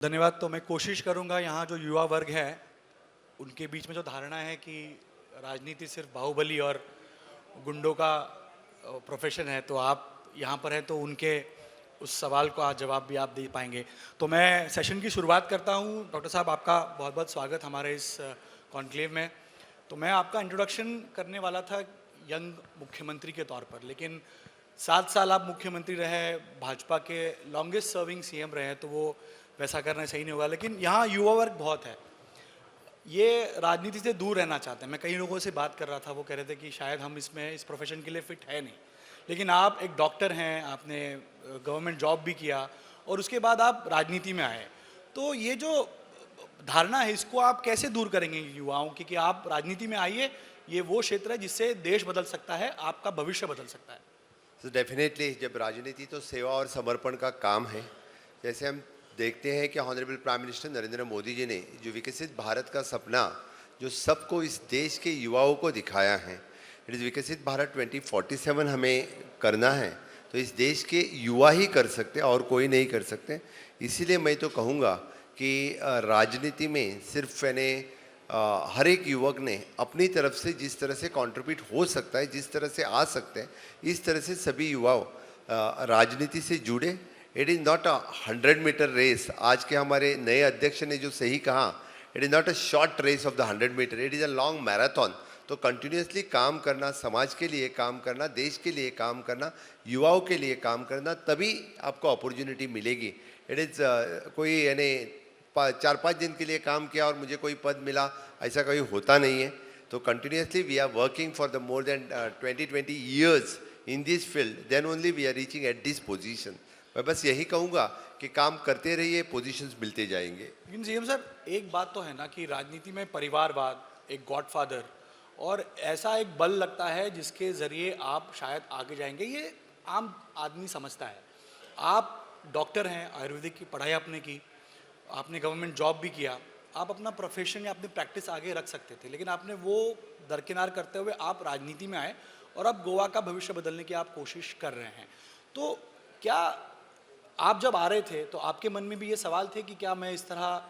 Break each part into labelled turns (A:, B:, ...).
A: धन्यवाद। तो मैं कोशिश करूंगा यहाँ जो युवा वर्ग है उनके बीच में जो धारणा है कि राजनीति सिर्फ बाहुबली और गुंडों का प्रोफेशन है, तो आप यहाँ पर हैं तो उनके उस सवाल को आज जवाब भी आप दे पाएंगे। तो मैं सेशन की शुरुआत करता हूँ। डॉक्टर साहब, आपका बहुत बहुत स्वागत हमारे इस कॉन्क्लेव में। तो मैं आपका इंट्रोडक्शन करने वाला था यंग मुख्यमंत्री के तौर पर, लेकिन 7 साल आप मुख्यमंत्री रहे, भाजपा के लॉन्गेस्ट सर्विंग सीएम रहे, तो वो वैसा करना सही नहीं होगा। लेकिन यहाँ युवा वर्ग बहुत है, ये राजनीति से दूर रहना चाहते हैं। मैं कई लोगों से बात कर रहा था, वो कह रहे थे कि शायद हम इसमें इस प्रोफेशन के लिए फिट है नहीं। लेकिन आप एक डॉक्टर हैं, आपने गवर्नमेंट जॉब भी किया और उसके बाद आप राजनीति में आए। तो ये जो धारणा है इसको आप कैसे दूर करेंगे युवाओं की कि आप राजनीति में आइए, ये वो क्षेत्र है जिससे देश बदल सकता है, आपका भविष्य बदल सकता है।
B: तो डेफिनेटली जब राजनीति तो सेवा और समर्पण का काम है। जैसे हम देखते हैं कि honourable prime minister Narendra Modi ji ने जो विकसित भारत का सपना जो सबको इस देश के युवाओं को दिखाया है, इट इज़ विकसित भारत 2047 हमें करना है, तो इस देश के युवा ही कर सकते और कोई नहीं कर सकते। इसीलिए मैं तो कहूँगा कि राजनीति में सिर्फ हर एक युवक ने अपनी तरफ से जिस तरह से कंट्रीब्यूट हो सकता है, जिस तरह से आ सकते हैं, इस तरह से सभी युवाओं राजनीति से जुड़े। It is not a 100 metre race. आज के हमारे नए अध्यक्ष ने जो सही कहा, it is not a short race of the 100 metre, it is a long marathon. तो कंटिन्यूसली काम करना, समाज के लिए काम करना, देश के लिए काम करना, युवाओं के लिए काम करना, तभी आपको अपॉर्चुनिटी मिलेगी। इट इज़ कोई 4-5 दिन के लिए काम किया और मुझे कोई पद मिला, ऐसा कभी होता नहीं है। तो continuously we are working for the more than 20 years in this field, then only we are reaching at this position. मैं बस यही कहूँगा कि काम करते रहिए, पोजीशंस मिलते जाएंगे।
A: लेकिन सीएम सर, एक बात तो है ना कि राजनीति में परिवारवाद, एक गॉडफादर और ऐसा एक बल लगता है जिसके ज़रिए आप शायद आगे जाएंगे, ये आम आदमी समझता है। आप डॉक्टर हैं, आयुर्वेदिक की पढ़ाई आपने की, आपने गवर्नमेंट जॉब भी किया, आप अपना प्रोफेशन या अपनी प्रैक्टिस आगे रख सकते थे, लेकिन आपने वो दरकिनार करते हुए आप राजनीति में आए और अब गोवा का भविष्य बदलने की आप कोशिश कर रहे हैं। तो क्या आप जब आ रहे थे तो आपके मन में भी ये सवाल थे कि क्या मैं इस तरह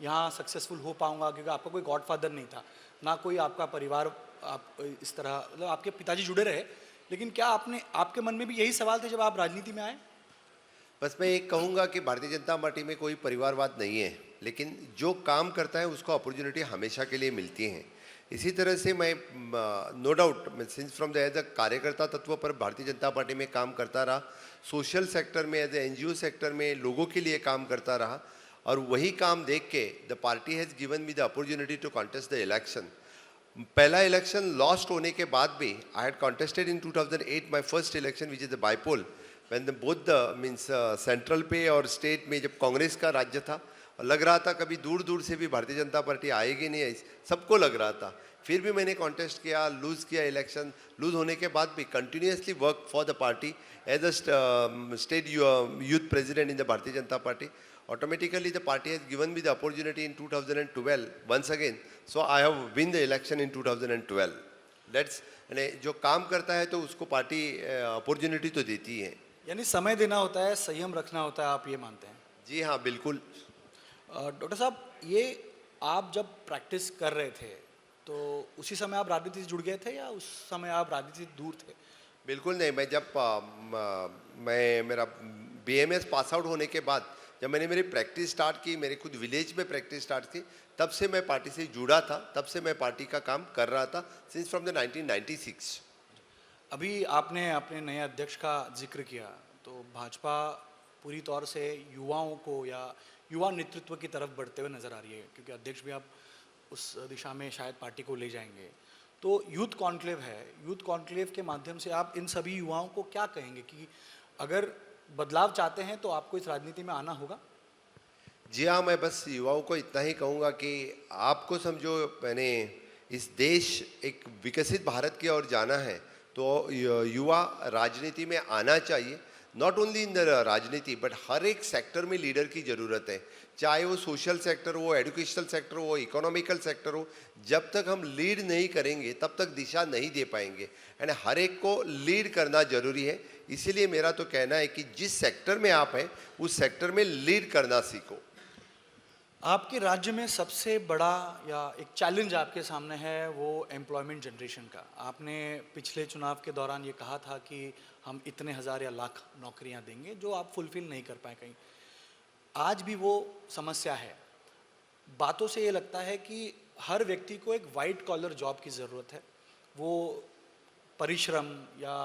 A: यहाँ सक्सेसफुल हो पाऊँगा, क्योंकि आपका कोई गॉडफादर नहीं था, ना कोई आपका परिवार, आप इस तरह मतलब आपके पिताजी जुड़े रहे, लेकिन क्या आपके मन में भी यही सवाल थे जब आप राजनीति में आए?
B: बस मैं एक कहूँगा कि भारतीय जनता पार्टी में कोई परिवारवाद नहीं है, लेकिन जो काम करता है उसको अपॉर्चुनिटी हमेशा के लिए मिलती है। इसी तरह से मैं no doubt since from the age a कार्यकर्ता तत्व पर भारतीय जनता पार्टी में काम करता रहा, सोशल सेक्टर में, एज ए NGO सेक्टर में लोगों के लिए काम करता रहा, और वही काम देख के the party has given me the opportunity to contest the election. पहला इलेक्शन लॉस्ट होने के बाद भी I had contested in 2008 my first election which is the bypoll, when the both the means central पे और स्टेट में जब कांग्रेस का राज्य था और लग रहा था कभी दूर दूर से भी भारतीय जनता पार्टी आएगी नहीं, सबको लग रहा था। फिर भी मैंने कॉन्टेस्ट किया, लूज़ किया इलेक्शन, लूज़ होने के बाद भी continuously work for the party as a state youth president in the Bharatiya Janata Party. Automatically the party has given me the opportunity in 2012 once again, so I have win the election in 2012। That's जो काम करता है तो उसको party opportunity तो देती है।
A: यानी समय देना होता है, संयम रखना होता है, आप ये मानते हैं?
B: जी हाँ, बिल्कुल।
A: डॉक्टर साहब, ये आप जब प्रैक्टिस कर रहे थे तो उसी समय आप राजनीति से जुड़ गए थे या उस समय आप राजनीति से दूर थे?
B: बिल्कुल नहीं। मैं जब मैं मेरा BMS पास आउट होने के बाद जब मैंने मेरी प्रैक्टिस स्टार्ट की, मेरे खुद विलेज में प्रैक्टिस स्टार्ट की, तब से मैं पार्टी से जुड़ा था, तब से मैं पार्टी का काम कर रहा था सिंस फ्रॉम द 1996।
A: अभी आपने अपने नए अध्यक्ष का जिक्र किया, तो भाजपा पूरी तौर से युवाओं को या युवा नेतृत्व की तरफ बढ़ते हुए नजर आ रही है, क्योंकि अध्यक्ष भी आप उस दिशा में शायद पार्टी को ले जाएंगे। तो यूथ कॉन्क्लेव है, यूथ कॉन्क्लेव के माध्यम से आप इन सभी युवाओं को क्या कहेंगे कि अगर बदलाव चाहते हैं तो आपको इस राजनीति में आना होगा?
B: जी हाँ, मैं बस युवाओं को इतना ही कहूँगा कि आपको समझो मैंने इस देश एक विकसित भारत की ओर जाना है तो युवा राजनीति में आना चाहिए। नॉट ओनली इन द राजनीति बट हर एक सेक्टर में लीडर की ज़रूरत है, चाहे वो सोशल सेक्टर हो, एजुकेशनल सेक्टर हो, इकोनॉमिकल सेक्टर हो। जब तक हम लीड नहीं करेंगे तब तक दिशा नहीं दे पाएंगे, एंड हर एक को लीड करना जरूरी है। इसीलिए मेरा तो कहना है कि जिस सेक्टर में आप हैं उस सेक्टर में लीड करना सीखो।
A: आपके राज्य में सबसे बड़ा या एक चैलेंज आपके सामने है वो एम्प्लॉयमेंट जनरेशन का। आपने पिछले चुनाव के दौरान ये कहा था कि हम इतने हज़ार या लाख नौकरियां देंगे, जो आप फुलफिल नहीं कर पाए कहीं। आज भी वो समस्या है। बातों से ये लगता है कि हर व्यक्ति को एक वाइट कॉलर जॉब की ज़रूरत है। वो परिश्रम या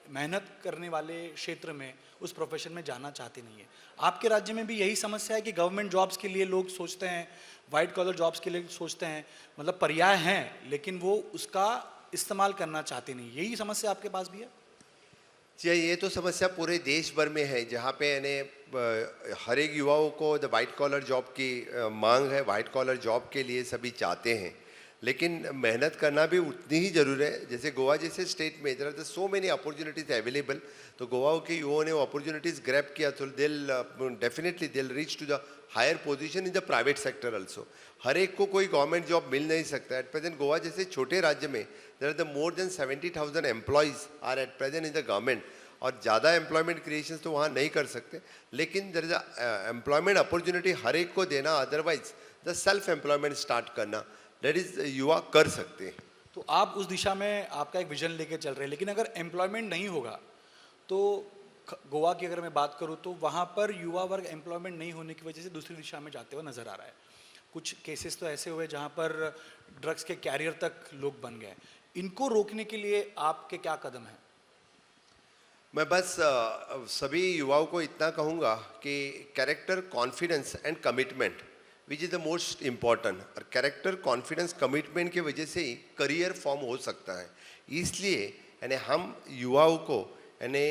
A: मेहनत करने वाले क्षेत्र में, उस प्रोफेशन में जाना चाहते नहीं है। आपके राज्य में भी यही समस्या है कि गवर्नमेंट जॉब्स के लिए लोग सोचते हैं, वाइट कॉलर जॉब्स के लिए सोचते हैं, मतलब पर्याय हैं लेकिन वो उसका इस्तेमाल करना चाहते नहीं, यही समस्या आपके पास भी है?
B: जी, ये तो समस्या पूरे देश भर में है, जहाँ पे यानी हर एक युवाओं को द वाइट कॉलर जॉब की मांग है। वाइट कॉलर जॉब के लिए सभी चाहते हैं, लेकिन मेहनत करना भी उतनी ही जरूरी है। जैसे गोवा जैसे स्टेट में there are so many opportunities available, तो गोवा के युवाओं ने वो अपॉर्चुनिटीज ग्रैब किया, तो डेफिनेटली दिल reach to the higher position in the private sector also. हर एक को कोई गवर्नमेंट जॉब मिल नहीं सकता। एट प्रेजेंट गोवा जैसे छोटे राज्य में there are the more than 70,000 employees are at present in the government, और ज़्यादा एम्प्लॉयमेंट क्रिएशन तो वहाँ नहीं कर सकते, लेकिन देयर इज एम्प्लॉयमेंट अपॉर्चुनिटी हर एक को देना, otherwise the self employment start करना, दैट इज युवा कर सकते हैं।
A: तो आप उस दिशा में आपका एक विजन लेके चल रहे हैं, लेकिन अगर एम्प्लॉयमेंट नहीं होगा तो गोवा की अगर मैं बात करूँ तो वहाँ पर युवा वर्ग एम्प्लॉयमेंट नहीं होने की वजह से दूसरी दिशा में जाते हुए नजर आ रहा है। कुछ केसेस तो ऐसे हुए जहाँ पर ड्रग्स के कैरियर तक लोग बन गए। इनको रोकने के लिए आपके क्या कदम हैं?
B: मैं बस सभी युवाओं को इतना कहूँगा कि character, confidence and commitment which is the most important, और कैरेक्टर, कॉन्फिडेंस, कमिटमेंट की वजह से ही करियर फॉर्म हो सकता है। इसलिए यानी हम युवाओं को यानी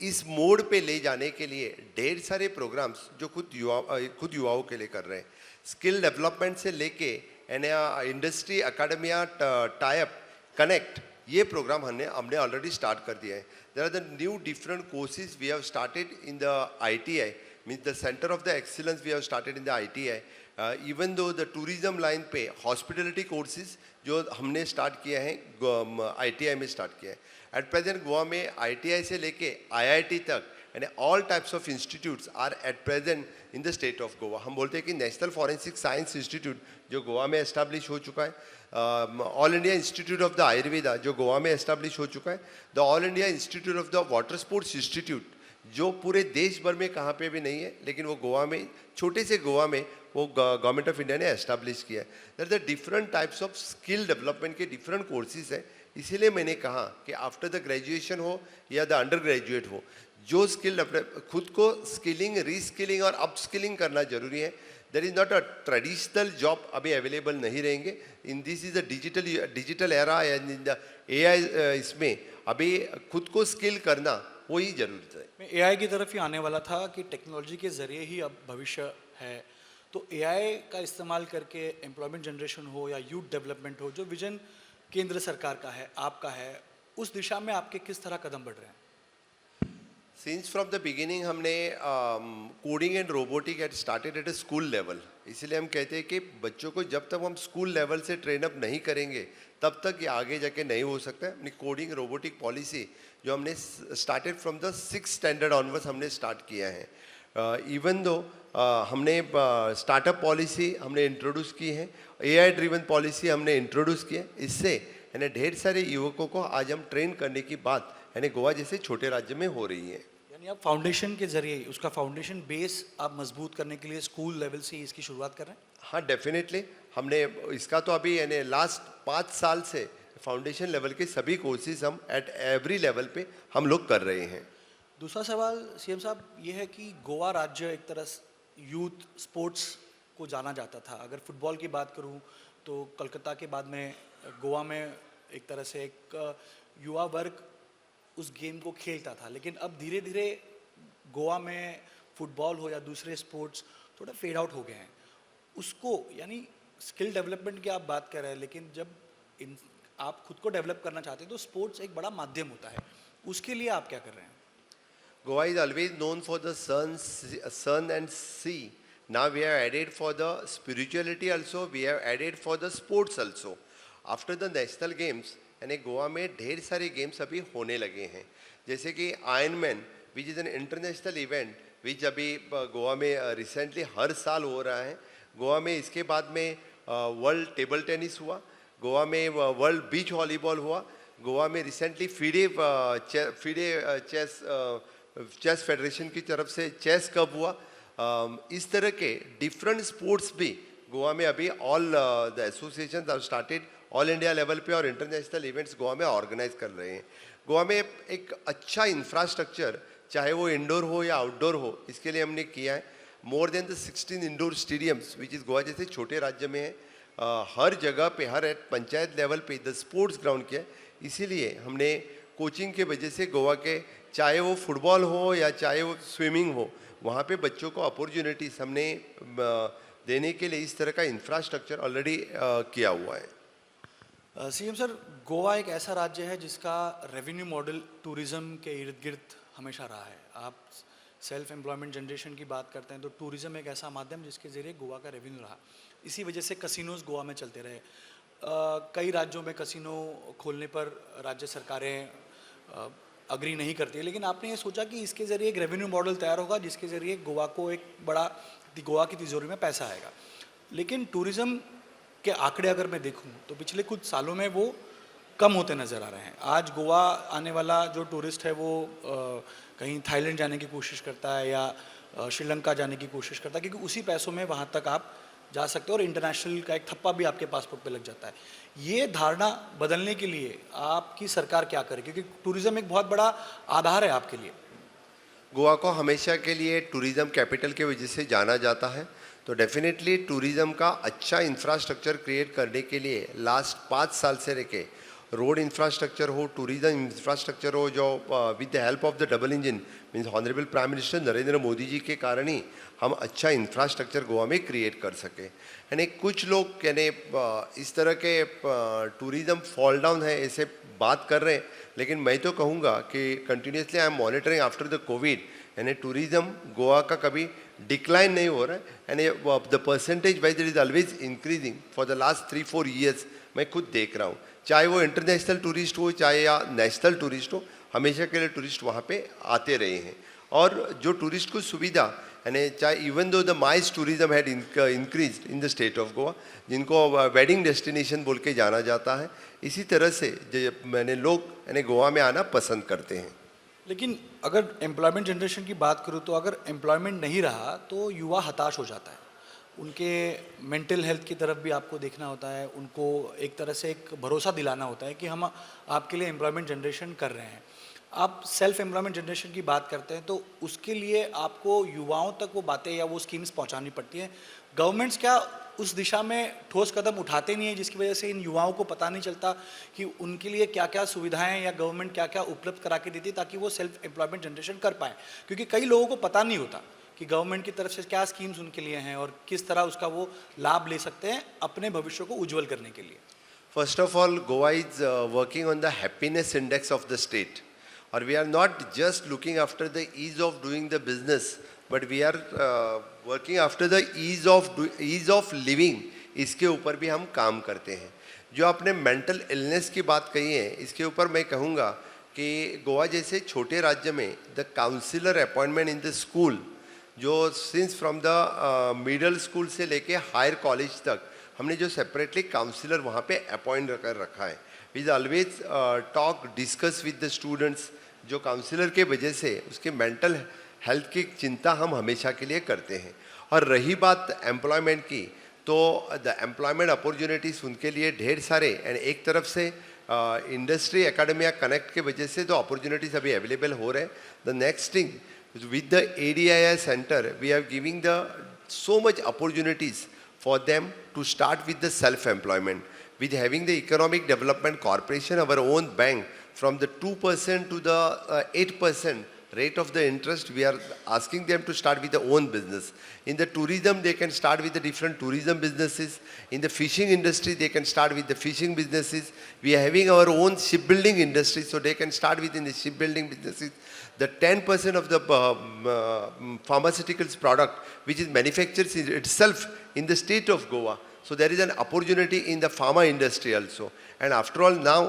B: इस मोड पे ले जाने के लिए ढेर सारे प्रोग्राम्स जो खुद युवाओं के लिए कर रहे हैं। स्किल डेवलपमेंट से लेके यानी इंडस्ट्री, अकेडमिया, टाइप, कनेक्ट, ये प्रोग्राम हमने हमने ऑलरेडी स्टार्ट कर दिया है। There are the new different courses we have started in the ITI, means the centre of the excellence we have started in the ITI। Even though the tourism line पे hospitality courses जो हमने start किया है, ITI में start किया है। At present Goa में ITI से लेके IIT तक यानी all types of institutes are at present in the state of Goa. हम बोलते हैं कि नेशनल फॉरेंसिक साइंस इंस्टीट्यूट जो गोवा में एस्टैब्लिश हो चुका है, all India institute of the Ayurveda जो गोवा में एस्टैब्लिश हो चुका है, the all India institute of the water sports institute जो पूरे देश भर में कहाँ पे भी नहीं है, लेकिन वो गोवा में, छोटे से गोवा में वो गवर्नमेंट ऑफ इंडिया ने एस्टैब्लिश किया है। There are the different types of skill development के डिफरेंट कोर्सेज हैं। इसीलिए मैंने कहा कि आफ्टर द ग्रेजुएशन हो या द अंडर ग्रेजुएट हो, जो स्किल खुद को स्किलिंग, रीस्किलिंग और अपस्किलिंग करना जरूरी है। There is not a traditional job अभी अवेलेबल नहीं रहेंगे in this is the digital era and in the AI। इसमें अभी खुद को स्किल करना वही जरूरत है।
A: मैं AI की तरफ ही आने वाला था कि टेक्नोलॉजी के ज़रिए ही अब भविष्य है। तो AI का इस्तेमाल करके एम्प्लॉयमेंट जनरेशन हो या यूथ डेवलपमेंट हो, जो विजन केंद्र सरकार का है, आपका है, उस दिशा में आपके किस तरह कदम बढ़ रहे हैं?
B: सिंस फ्रॉम द बिगिनिंग हमने coding and robotic at started at a school level. इसीलिए हम कहते हैं कि बच्चों को जब तक हम स्कूल लेवल से ट्रेन अप नहीं करेंगे तब तक ये आगे जाके नहीं हो सकता है। अपनी कोडिंग रोबोटिक पॉलिसी जो हमने started from the 6th standard onwards हमने स्टार्ट किया है। इवन दो हमने स्टार्टअप पॉलिसी हमने इंट्रोड्यूस की है, AI ड्रिवन पॉलिसी हमने इंट्रोड्यूस की है। इससे यानी ढेर सारे युवकों को आज हम ट्रेन करने की बात यानी गोवा जैसे छोटे राज्य में हो रही है।
A: यानी आप फाउंडेशन के जरिए उसका फाउंडेशन बेस आप मजबूत करने के लिए स्कूल लेवल से ही इसकी शुरुआत कर रहे हैं?
B: हाँ, डेफिनेटली हमने इसका तो अभी यानी लास्ट 5 साल से फाउंडेशन लेवल के सभी कोर्सेज हम एट एवरी लेवल पे हम लोग कर रहे हैं।
A: दूसरा सवाल CM साहब ये है कि गोवा राज्य एक तरह यूथ स्पोर्ट्स को जाना जाता था। अगर फुटबॉल की बात करूं तो कलकत्ता के बाद में गोवा में एक तरह से एक युवा वर्ग उस गेम को खेलता था, लेकिन अब धीरे धीरे गोवा में फुटबॉल हो या दूसरे स्पोर्ट्स थोड़ा फेड आउट हो गए हैं। उसको यानी स्किल डेवलपमेंट की आप बात कर रहे हैं, लेकिन जब आप खुद को डेवलप करना चाहते हैं तो स्पोर्ट्स एक बड़ा माध्यम होता है, उसके लिए आप क्या कर रहे हैं?
B: Goa is always known for the sun and sea. Now we have added for the spirituality also, we have added for the sports also. After the national games, यानी गोवा में ढेर सारे गेम्स अभी होने लगे हैं, जैसे कि Ironman which is an international event which अभी गोवा में रिसेंटली हर साल हो रहा है। गोवा में इसके बाद में वर्ल्ड टेबल टेनिस हुआ, गोवा में वर्ल्ड बीच वॉलीबॉल हुआ, गोवा में रिसेंटली फीडे चेस फेडरेशन की तरफ से चेस कप हुआ। इस तरह के डिफरेंट स्पोर्ट्स भी गोवा में अभी all the association are started all India level पे और इंटरनेशनल इवेंट्स गोवा में ऑर्गेनाइज कर रहे हैं। गोवा में एक अच्छा इंफ्रास्ट्रक्चर, चाहे वो इंडोर हो या आउटडोर हो, इसके लिए हमने किया है। More than the 16 indoor stadiums which is Goa जैसे छोटे राज्य में है, हर जगह पे, हर पंचायत लेवल पे द स्पोर्ट्स ग्राउंड किया है। इसीलिए हमने कोचिंग के वजह से गोवा के, चाहे वो फुटबॉल हो या चाहे वो स्विमिंग हो, वहाँ पे बच्चों को अपॉर्चुनिटीज हमने देने के लिए इस तरह का इंफ्रास्ट्रक्चर ऑलरेडी किया हुआ है।
A: सीएम सर, गोवा एक ऐसा राज्य है जिसका रेवेन्यू मॉडल टूरिज्म के इर्द गिर्द हमेशा रहा है। आप सेल्फ एम्प्लॉयमेंट जनरेशन की बात करते हैं तो टूरिज्म एक ऐसा माध्यम जिसके ज़रिए गोवा का रेवेन्यू रहा। इसी वजह से कसिनोज गोवा में चलते रहे। कई राज्यों में कसिनो खोलने पर राज्य सरकारें अग्री नहीं करती है, लेकिन आपने ये सोचा कि इसके ज़रिए एक रेवेन्यू मॉडल तैयार होगा जिसके ज़रिए गोवा को एक बड़ा, गोवा की तिजोरी में पैसा आएगा। लेकिन टूरिज़्म के आंकड़े अगर मैं देखूं तो पिछले कुछ सालों में वो कम होते नज़र आ रहे हैं। आज गोवा आने वाला जो टूरिस्ट है वो कहीं थाईलैंड जाने की कोशिश करता है या श्रीलंका जाने की कोशिश करता है, क्योंकि उसी पैसों में वहाँ तक आप जा सकते हो और इंटरनेशनल का एक थप्पा भी आपके पासपोर्ट पे लग जाता है। ये धारणा बदलने के लिए आपकी सरकार क्या करे, क्योंकि टूरिज़्म एक बहुत बड़ा आधार है आपके लिए।
B: गोवा को हमेशा के लिए टूरिज़्म कैपिटल के वजह से जाना जाता है, तो डेफिनेटली टूरिज़्म का अच्छा इंफ्रास्ट्रक्चर क्रिएट करने के लिए लास्ट 5 साल से लेके रोड इंफ्रास्ट्रक्चर हो, टूरिज़्म इंफ्रास्ट्रक्चर हो, जो with the help of the double engine means honourable prime minister Narendra Modi ji के कारण ही हम अच्छा इंफ्रास्ट्रक्चर गोवा में क्रिएट कर सके। यानी कुछ लोग यानी इस तरह के टूरिज़्म फॉल डाउन है ऐसे बात कर रहे हैं, लेकिन मैं तो कहूँगा कि continuously I am monitoring after the Covid, यानी टूरिज़्म गोवा का कभी डिक्लाइन नहीं हो रहा है, यानी the percentage wise it is always increasing for the last 3-4 years. मैं खुद देख रहा हूँ, चाहे वो इंटरनेशनल टूरिस्ट हो चाहे या नेशनल टूरिस्ट हो, हमेशा के लिए टूरिस्ट वहाँ पे आते रहे हैं। और जो टूरिस्ट को सुविधा, यानी चाहे even though the mice tourism had increase in the state of Goa, जिनको वेडिंग डेस्टिनेशन बोल के जाना जाता है, इसी तरह से मैंने लोग यानी गोवा में आना पसंद करते हैं।
A: लेकिन अगर एम्प्लॉयमेंट जनरेशन की बात करूँ तो अगर एम्प्लॉयमेंट नहीं रहा तो युवा हताश हो जाता है। उनके मेंटल हेल्थ की तरफ भी आपको देखना होता है, उनको एक तरह से एक भरोसा दिलाना होता है कि हम आपके लिए एम्प्लॉयमेंट जनरेशन कर रहे हैं। आप सेल्फ एम्प्लॉयमेंट जनरेशन की बात करते हैं तो उसके लिए आपको युवाओं तक वो बातें या वो स्कीम्स पहुंचानी पड़ती हैं। गवर्नमेंट्स क्या उस दिशा में ठोस कदम उठाते नहीं है, जिसकी वजह से इन युवाओं को पता नहीं चलता कि उनके लिए क्या क्या सुविधाएं या गवर्नमेंट क्या क्या उपलब्ध करा के देती है ताकि वो सेल्फ एम्प्लॉयमेंट जनरेशन कर पाएँ? क्योंकि कई लोगों को पता नहीं होता कि गवर्नमेंट की तरफ से क्या स्कीम्स उनके लिए हैं और किस तरह उसका वो लाभ ले सकते हैं अपने भविष्य को उज्जवल करने के लिए।
B: First of all, Goa is working on the happiness index of the state, और we are not just looking after the ease of doing the business, but we are working after the ease of living. इसके ऊपर भी हम काम करते हैं। जो आपने मेंटल इलनेस की बात कही है, इसके ऊपर मैं कहूँगा कि गोवा जैसे छोटे राज्य में the councillor appointment in the school, जो since from the middle school से लेके हायर कॉलेज तक हमने जो सेपरेटली काउंसिलर वहाँ पे अपॉइंट कर रखा है। We always talk discuss with the students, जो काउंसिलर के वजह से उसके मेंटल हेल्थ की चिंता हम हमेशा के लिए करते हैं। और रही बात एम्प्लॉयमेंट की, तो द एम्प्लॉयमेंट अपॉर्चुनिटीज़ उनके लिए ढेर सारे, एंड एक तरफ से इंडस्ट्री एकेडमिया कनेक्ट के वजह से तो अपॉर्चुनिटीज़ अभी अवेलेबल हो रहे हैं। The next thing with the ADII center, we are giving the so much opportunities for them to start with the self-employment. With having the Economic Development Corporation, our own bank, from the 2% to the 8% rate of the interest, we are asking them to start with their own business. In the tourism, they can start with the different tourism businesses. In the fishing industry, they can start with the fishing businesses. We are having our own shipbuilding industry, so they can start within the shipbuilding businesses. The 10% of the pharmaceuticals product which is manufactured itself in the state of Goa, So there is an opportunity in the pharma industry also. And after all, now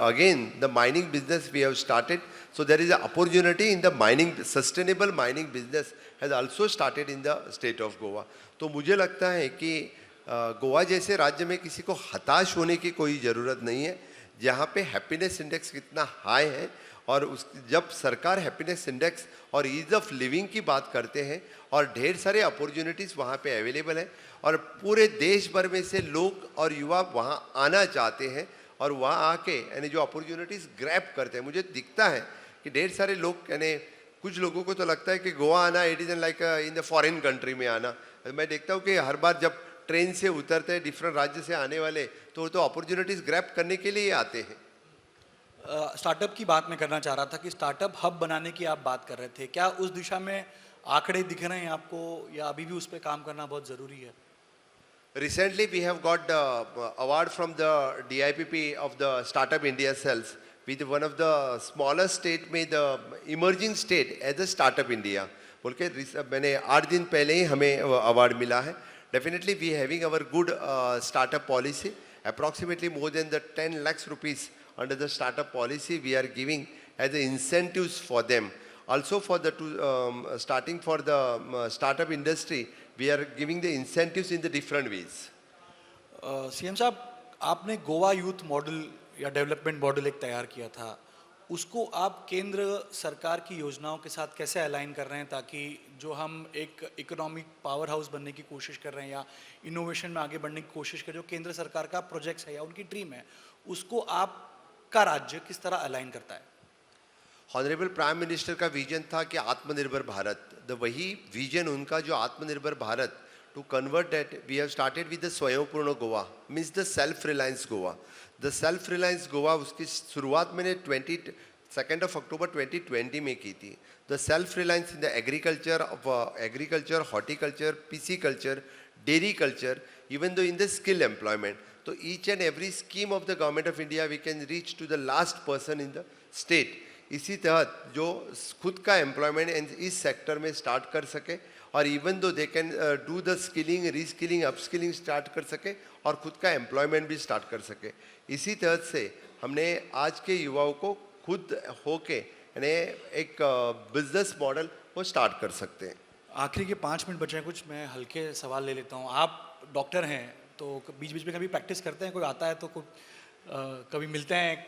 B: again the mining business we have started. So there is an opportunity in the mining, sustainable mining business has also started in the state of Goa. तो मुझे लगता है कि गोवा जैसे राज्य में किसी को हताश होने की कोई ज़रूरत नहीं है, जहाँ पे हैप्पीनेस इंडेक्स कितना हाई है, और उस जब सरकार हैप्पीनेस इंडेक्स और ईज़ ऑफ लिविंग की बात करते हैं और ढेर सारे अपॉर्चुनिटीज़ वहाँ पे अवेलेबल है और पूरे देश भर में से लोग और युवा वहाँ आना चाहते हैं और वहाँ आके यानी जो अपॉर्चुनिटीज़ ग्रैब करते हैं, मुझे दिखता है कि ढेर सारे लोग यानी कुछ लोगों को तो लगता है कि गोवा आना it is like in the foreign country में आना। मैं देखता हूँ कि हर बार जब ट्रेन से उतरते हैं डिफरेंट राज्य से आने वाले तो अपॉर्चुनिटीज़ ग्रैब करने के लिए आते हैं।
A: स्टार्टअप की बात मैं करना चाह रहा था कि स्टार्टअप हब बनाने की आप बात कर रहे थे, क्या उस दिशा में आंकड़े दिख रहे हैं आपको या अभी भी उस पर काम करना बहुत ज़रूरी है?
B: Recently, we have got the award from the DIPP of the Startup India Cells with one of the smallest state में the emerging state as a Startup India. बोल के मैंने 8 दिन पहले ही हमें अवार्ड मिला है. Definitely, we having our good startup policy. Approximately more than the 10 lakhs rupees under the startup policy we are giving as the incentives for them. Also for the starting for the startup industry, we are giving the incentives in the different ways.
A: CM साहब, आपने Goa youth model या development model एक तैयार किया था, उसको आप केंद्र सरकार की योजनाओं के साथ कैसे अलाइन कर रहे हैं ताकि जो हम एक इकोनॉमिक पावर हाउस बनने की कोशिश कर रहे हैं या इनोवेशन में आगे बढ़ने की कोशिश कर रहे हैं, जो केंद्र सरकार का प्रोजेक्ट्स है या उनकी ड्रीम है, उसको आपका राज्य किस तरह अलाइन करता है?
B: ऑनरेबल प्राइम मिनिस्टर का विजन था कि आत्मनिर्भर भारत, वही विजन उनका जो Atmanirbhar Bharat, to convert that we have started with the Swayampurna Goa, means the self reliance Goa. The self reliance Goa उसकी शुरुआत मैंने 22 अक्टूबर 2020 में की थी. The self reliance in the agriculture, horticulture, pisciculture, dairy culture, even though in the skill employment. तो each and every scheme of the government of India we can reach to the last person in the state. इसी तहत जो खुद का employment इस sector में start कर सके और even though they can do the skilling, reskilling, upskilling start कर सके और खुद का एम्प्लॉयमेंट भी स्टार्ट कर सके. इसी तहत से हमने आज के युवाओं को खुद होके यानी एक बिजनेस मॉडल वो स्टार्ट कर सकते हैं.
A: आखिरी के 5 मिनट बचे हैं, कुछ मैं हल्के सवाल ले लेता हूँ. आप डॉक्टर हैं तो बीच बीच में कभी प्रैक्टिस करते हैं? कोई आता है तो कभी मिलते हैं?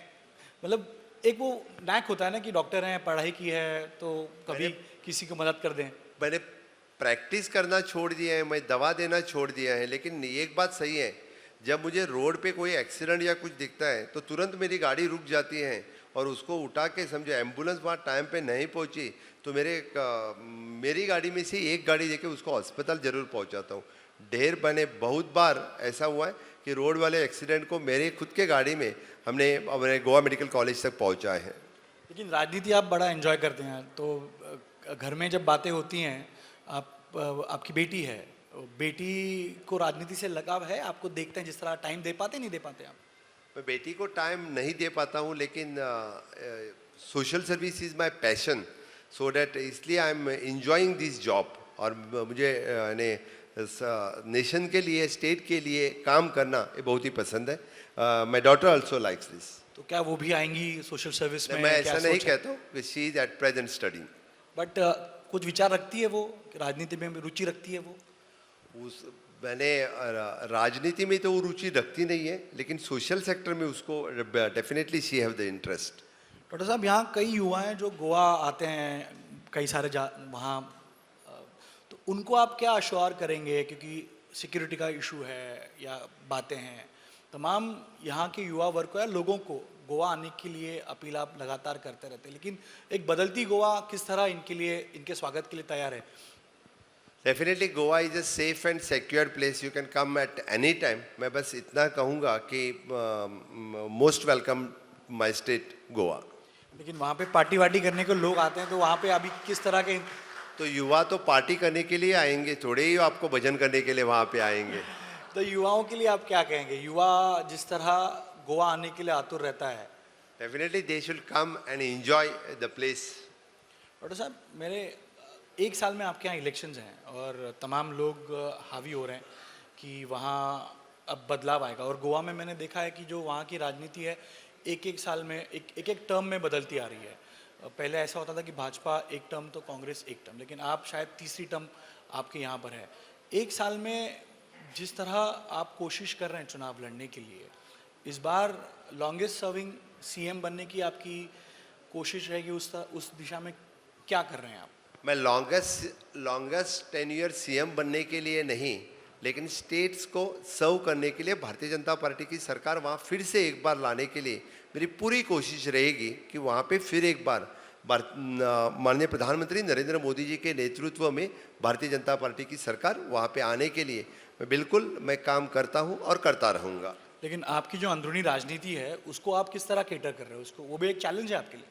A: मतलब एक वो नैक होता है ना कि डॉक्टर हैं, पढ़ाई की है, तो कभी किसी को मदद कर दें.
B: मैंने प्रैक्टिस करना छोड़ दिया है, मैं दवा देना छोड़ दिया है, लेकिन एक बात सही है, जब मुझे रोड पे कोई एक्सीडेंट या कुछ दिखता है तो तुरंत मेरी गाड़ी रुक जाती है और उसको उठा के, समझो एम्बुलेंस वहाँ टाइम पे नहीं पहुँची तो मेरी गाड़ी में से एक गाड़ी देके उसको अस्पताल ज़रूर पहुँचाता हूँ. ढेर बने बहुत बार ऐसा हुआ है कि रोड वाले एक्सीडेंट को मेरे खुद के गाड़ी में हमने गोवा मेडिकल कॉलेज तक पहुँचाए हैं.
A: लेकिन राजनीति आप बड़ा एंजॉय करते हैं, तो घर में जब बातें होती हैं, आपकी बेटी है, बेटी को राजनीति से लगाव है? आपको देखते हैं जिस तरह टाइम दे पाते नहीं दे पाते आप?
B: मैं बेटी को टाइम नहीं दे पाता हूँ, लेकिन social service is my passion, so that इसलिए I am enjoying this job. और मुझे नेशन के लिए, स्टेट के लिए काम करना ये बहुत ही पसंद है. My daughter also likes this.
A: तो क्या वो भी आएंगी सोशल सर्विस में?
B: मैं ऐसा नहीं कहता हूँ, she is at present studying.
A: But कुछ विचार रखती है वो, राजनीति में रुचि रखती है वो?
B: मैंने राजनीति में तो वो रुचि रखती नहीं है, लेकिन सोशल सेक्टर में उसको definitely she have the interest.
A: Doctor साहब, यहाँ कई युवा हैं जो गोवा आते हैं, कई सारे वहाँ, तो उनको आप क्या अश्योर करेंगे? क्योंकि सिक्योरिटी का इशू है या बातें हैं, तमाम यहाँ के युवा वर्ग को या लोगों को गोवा आने के लिए अपील आप लगातार करते रहते हैं, लेकिन एक बदलती गोवा किस तरह इनके लिए, इनके स्वागत के लिए तैयार है?
B: Definitely Goa is a safe and secure place, you can come at any time. मैं बस इतना कहूँगा कि most welcome my state Goa.
A: लेकिन वहाँ पे पार्टी वार्टी करने को लोग आते हैं, तो वहाँ पे अभी किस तरह के?
B: तो युवा तो पार्टी करने के लिए आएंगे, थोड़े ही आपको भजन करने के लिए वहाँ पे आएंगे.
A: तो युवाओं के लिए आप क्या कहेंगे? युवा जिस तरह गोवा आने के लिए आतुर रहता है.
B: Definitely they should come and enjoy the place.
A: Doctor साहब, मेरे 1 साल में आपके यहाँ इलेक्शंस हैं और तमाम लोग हावी हो रहे हैं कि वहाँ अब बदलाव आएगा। और गोवा में मैंने देखा है कि जो वहाँ की राजनीति है एक एक साल में एक एक टर्म में बदलती आ रही है। पहले ऐसा होता था कि भाजपा एक टर्म तो कांग्रेस एक टर्म, लेकिन आप शायद तीसरी टर्म आपके यहाँ पर है। एक साल में जिस तरह आप कोशिश कर रहे हैं चुनाव लड़ने के लिए, इस बार लॉन्गेस्ट सर्विंग सीएम बनने की आपकी कोशिश रहेगी, उस दिशा में क्या कर रहे हैं आप?
B: मैं लॉन्गेस्ट टेन्योर सीएम बनने के लिए नहीं, लेकिन स्टेट्स को सर्व करने के लिए भारतीय जनता पार्टी की सरकार वहाँ फिर से एक बार लाने के लिए मेरी पूरी कोशिश रहेगी कि वहाँ पे फिर एक बार माननीय प्रधानमंत्री नरेंद्र मोदी जी के नेतृत्व में भारतीय जनता पार्टी की सरकार वहाँ पे आने के लिए मैं काम करता हूँ और करता रहूँगा।
A: लेकिन आपकी जो अंदरूनी राजनीति है उसको आप किस तरह केटर कर रहे हो? उसको, वो भी एक चैलेंज है आपके लिए?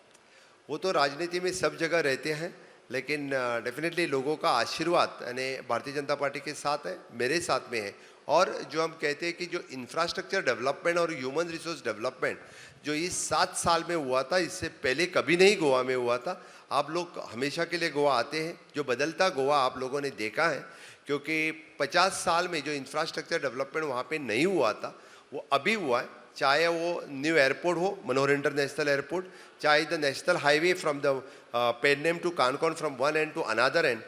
B: वो तो राजनीति में सब जगह रहते हैं, लेकिन डेफिनेटली लोगों का आशीर्वाद यानी भारतीय जनता पार्टी के साथ है, मेरे साथ में है। और जो हम कहते हैं कि जो इंफ्रास्ट्रक्चर डेवलपमेंट और ह्यूमन रिसोर्स डेवलपमेंट जो इस 7 साल में हुआ था, इससे पहले कभी नहीं गोवा में हुआ था। आप लोग हमेशा के लिए गोवा आते हैं, जो बदलता गोवा आप लोगों ने देखा है, क्योंकि 50 साल में जो इंफ्रास्ट्रक्चर डेवलपमेंट वहाँ पे नहीं हुआ था वो अभी हुआ है। चाहे वो न्यू एयरपोर्ट हो, मनोहर इंटरनेशनल एयरपोर्ट, चाहे the national highway from the Pernem to Canacona from one end to another end,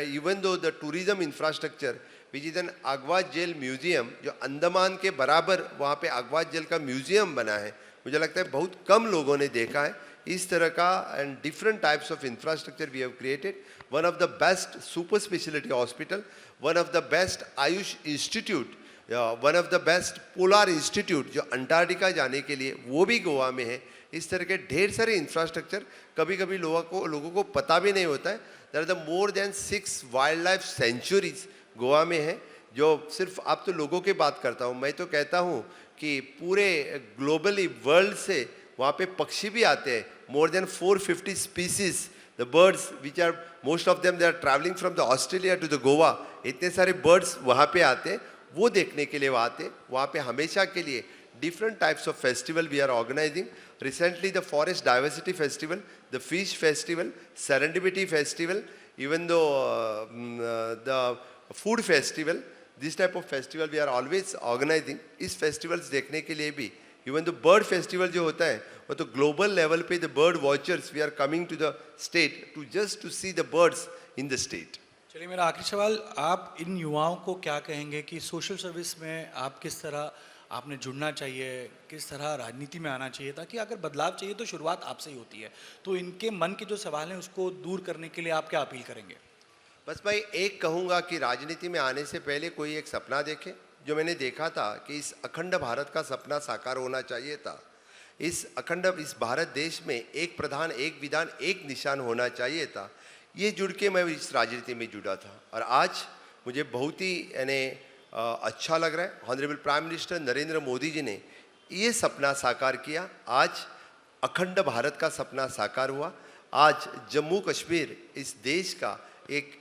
B: even though the tourism infrastructure which is an Aguada jail museum, जो अंडमान के बराबर वहाँ पे अगवा जेल का म्यूजियम बना है, मुझे लगता है बहुत कम लोगों ने देखा है इस तरह का। And different types of infrastructure we have created, one of the best super speciality hospital, one of the best Ayush institute, one of the best polar institute जो अंटार्कटिका जाने के लिए वो भी गोवा में है। इस तरह के ढेर सारे इंफ्रास्ट्रक्चर कभी कभी लोगों को पता भी नहीं होता है। There are the more than 6 wildlife sanctuaries Goa में है, जो सिर्फ आप तो लोगों की बात करता हूँ, मैं तो कहता हूँ कि पूरे ग्लोबली वर्ल्ड से वहाँ पे पक्षी भी आते हैं। More than 450 species the birds which are most of them they are travelling from the Australia to the Goa. इतने सारे बर्ड्स वहाँ पे आते हैं, वो देखने के लिए वो आते हैं। वहाँ पे हमेशा के लिए different types of festival we are organizing. Recently the forest diversity festival, the fish festival, serendipity festival, even though the food festival, this type of festival we are always organizing. इस festivals देखने के लिए भी, even the bird festival जो होता है वो तो global level पे the bird watchers we are coming to the state to just to see the birds in the state.
A: चलिए, मेरा आखिरी सवाल, आप इन युवाओं को क्या कहेंगे कि सोशल सर्विस में आप किस तरह आपने जुड़ना चाहिए, किस तरह राजनीति में आना चाहिए, ताकि अगर बदलाव चाहिए तो शुरुआत आपसे ही होती है। तो इनके मन के जो सवाल हैं उसको दूर करने के लिए आप क्या अपील करेंगे?
B: बस मैं एक कहूँगा कि राजनीति में आने से पहले कोई एक सपना देखे, जो मैंने देखा था कि इस अखंड भारत का सपना साकार होना चाहिए था। इस भारत देश में एक प्रधान, एक विधान, एक निशान होना चाहिए था। ये जुड़ के मैं इस राजनीति में जुड़ा था और आज मुझे बहुत ही अच्छा लग रहा है। Honourable prime minister Narendra Modi ji ने ये सपना साकार किया। आज अखंड भारत का सपना साकार हुआ। आज जम्मू कश्मीर इस देश का एक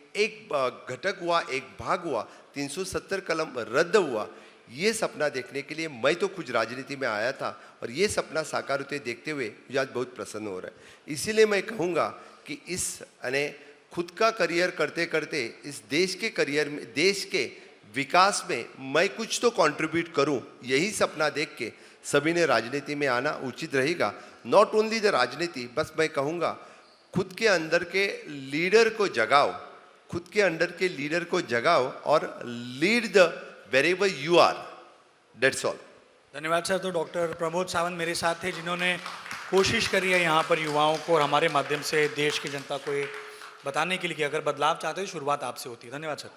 B: घटक हुआ, एक भाग हुआ, 370 कलम रद्द हुआ। ये सपना देखने के लिए मैं तो खुद राजनीति में आया था और ये सपना साकार होते देखते हुए मुझे आज बहुत प्रसन्न हो रहा है। इसीलिए मैं कहूँगा कि इस खुद का करियर करते करते इस देश के करियर में, देश के विकास में मैं कुछ तो कंट्रीब्यूट करूं, यही सपना देख के सभी ने राजनीति में आना उचित रहेगा। नॉट ओनली द राजनीति, बस मैं कहूँगा खुद के अंदर के लीडर को जगाओ, खुद के अंदर के लीडर को जगाओ और lead the wherever you are, that's all.
A: धन्यवाद सर। तो डॉक्टर प्रमोद सावंत मेरे साथ थे, जिन्होंने कोशिश करी है यहाँ पर युवाओं को और हमारे माध्यम से देश की जनता को ये बताने के लिए कि अगर बदलाव चाहते हो शुरुआत आपसे होती है। धन्यवाद सर।